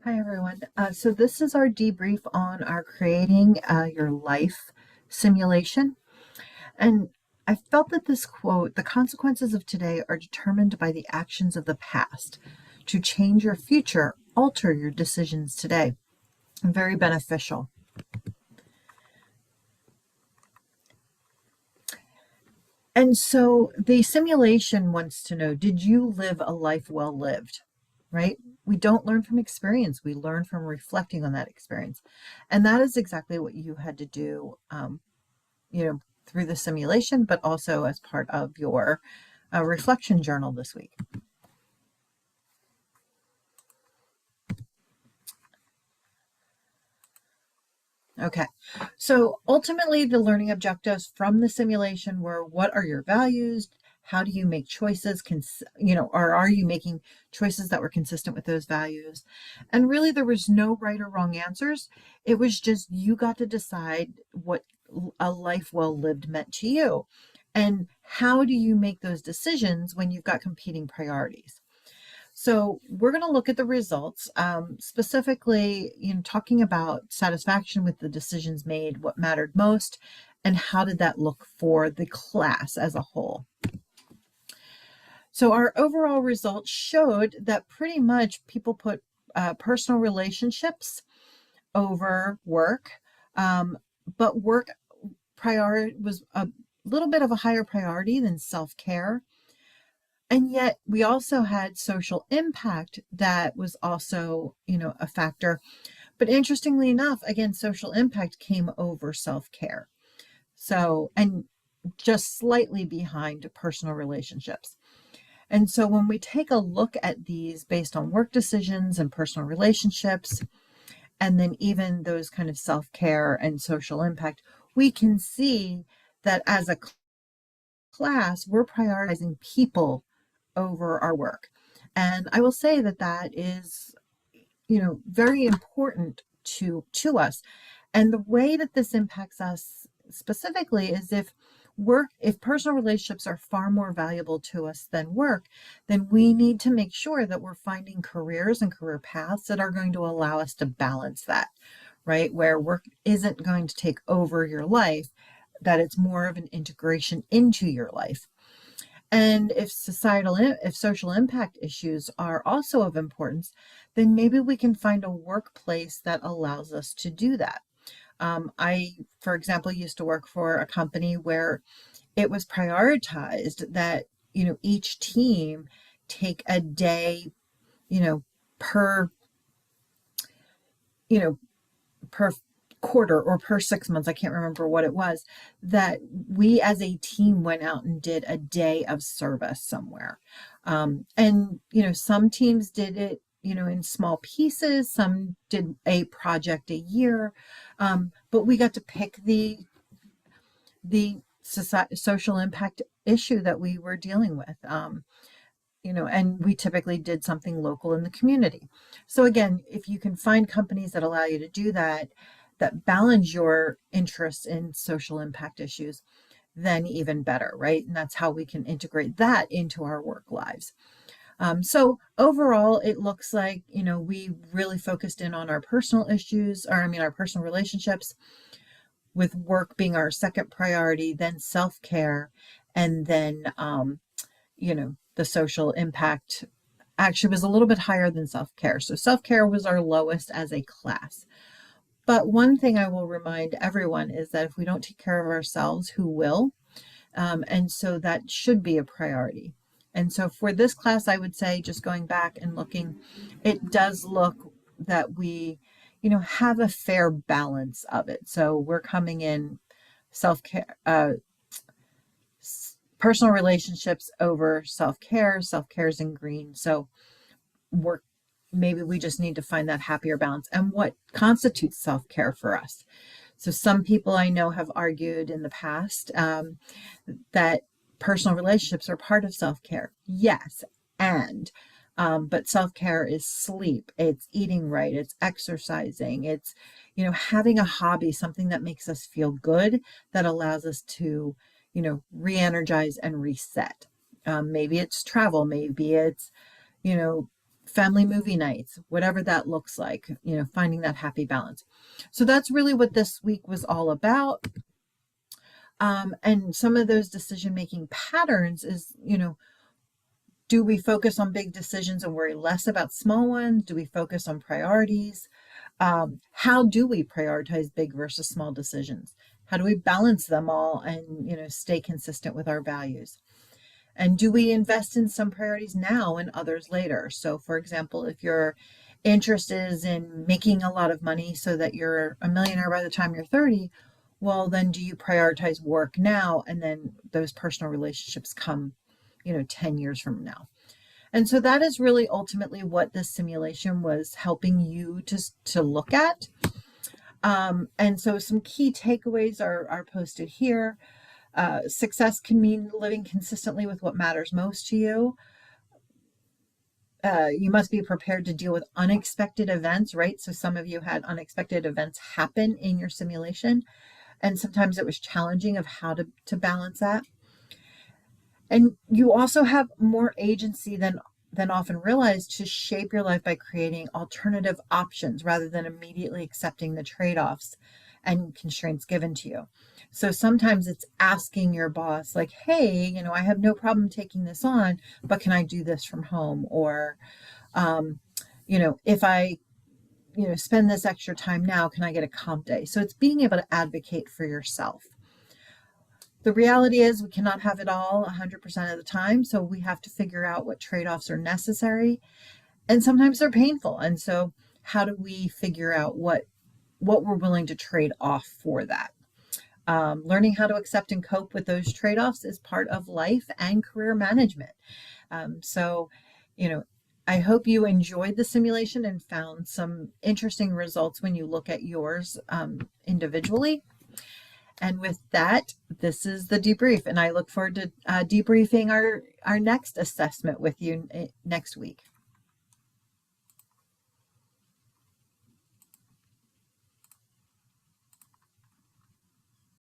Hi, everyone. So this is our debrief on our creating your life simulation. And I felt that this quote, the consequences of today are determined by the actions of the past. To change your future, alter your decisions today. Very beneficial. And so the simulation wants to know, did you live a life well lived? Right? We don't learn from experience. We learn from reflecting on that experience. And that is exactly what you had to do through the simulation, but also as part of your reflection journal this week. Okay, so ultimately the learning objectives from the simulation were: what are your values? How do you make choices? Or are you making choices that were consistent with those values? And really, there was no right or wrong answers. It was just you got to decide what a life well lived meant to you. And how do you make those decisions when you've got competing priorities? So we're going to look at the results, specifically, talking about satisfaction with the decisions made, what mattered most, and how did that look for the class as a whole. So our overall results showed that pretty much people put personal relationships over work, but work was a little bit of a higher priority than self-care. And yet we also had social impact that was also, a factor. But interestingly enough, again, social impact came over self-care. So, and just slightly behind personal relationships. And so when we take a look at these based on work decisions and personal relationships, and then even those kind of self-care and social impact, we can see that as a class, we're prioritizing people over our work. And I will say that that is, very important to us. And the way that this impacts us specifically is if personal relationships are far more valuable to us than work, then we need to make sure that we're finding careers and career paths that are going to allow us to balance that, right? Where work isn't going to take over your life, that it's more of an integration into your life. And if social impact issues are also of importance, then maybe we can find a workplace that allows us to do that. I, for example, used to work for a company where it was prioritized that, each team take a day, you know, per, you know, per quarter or per 6 months, I can't remember what it was, that we as a team went out and did a day of service somewhere. And, some teams did it, in small pieces, some did a project a year, but we got to pick the social impact issue that we were dealing with. And we typically did something local in the community. So again, if you can find companies that allow you to do that, that balance your interests in social impact issues, then even better, right? And that's how we can integrate that into our work lives. So overall, it looks like, we really focused in on our personal issues, our personal relationships, with work being our second priority, then self-care, and then, the social impact actually was a little bit higher than self-care. So self-care was our lowest as a class. But one thing I will remind everyone is that if we don't take care of ourselves, who will? And so that should be a priority. And so for this class, I would say, just going back and looking, it does look that we, have a fair balance of it. So we're coming in self-care, personal relationships over self-care. Self-care is in green. So maybe we just need to find that happier balance and what constitutes self-care for us. So some people I know have argued in the past that personal relationships are part of self-care. Yes, but self-care is sleep, it's eating right, it's exercising, it's, having a hobby, something that makes us feel good, that allows us to, re-energize and reset. Maybe it's travel, maybe it's, family movie nights, whatever that looks like, finding that happy balance. So that's really what this week was all about. And some of those decision-making patterns is, do we focus on big decisions and worry less about small ones? Do we focus on priorities? How do we prioritize big versus small decisions? How do we balance them all and, stay consistent with our values? And do we invest in some priorities now and others later? So for example, if your interest is in making a lot of money so that you're a millionaire by the time you're 30, well, then do you prioritize work now and then those personal relationships come, 10 years from now? And so that is really ultimately what this simulation was helping you to look at. And so some key takeaways are posted here. Success can mean living consistently with what matters most to you. You must be prepared to deal with unexpected events, right? So some of you had unexpected events happen in your simulation, and sometimes it was challenging of how to balance that. And you also have more agency than often realized to shape your life by creating alternative options rather than immediately accepting the trade-offs and constraints given to you. So sometimes it's asking your boss, like, hey, I have no problem taking this on, but can I do this from home? Or, if I, spend this extra time now, can I get a comp day? So it's being able to advocate for yourself. The reality is we cannot have it all 100% of the time. So we have to figure out what trade-offs are necessary. And sometimes they're painful. And so how do we figure out what we're willing to trade off for that? Learning how to accept and cope with those trade-offs is part of life and career management. So, I hope you enjoyed the simulation and found some interesting results when you look at yours individually. And with that, this is the debrief, and I look forward to debriefing our next assessment with you next week.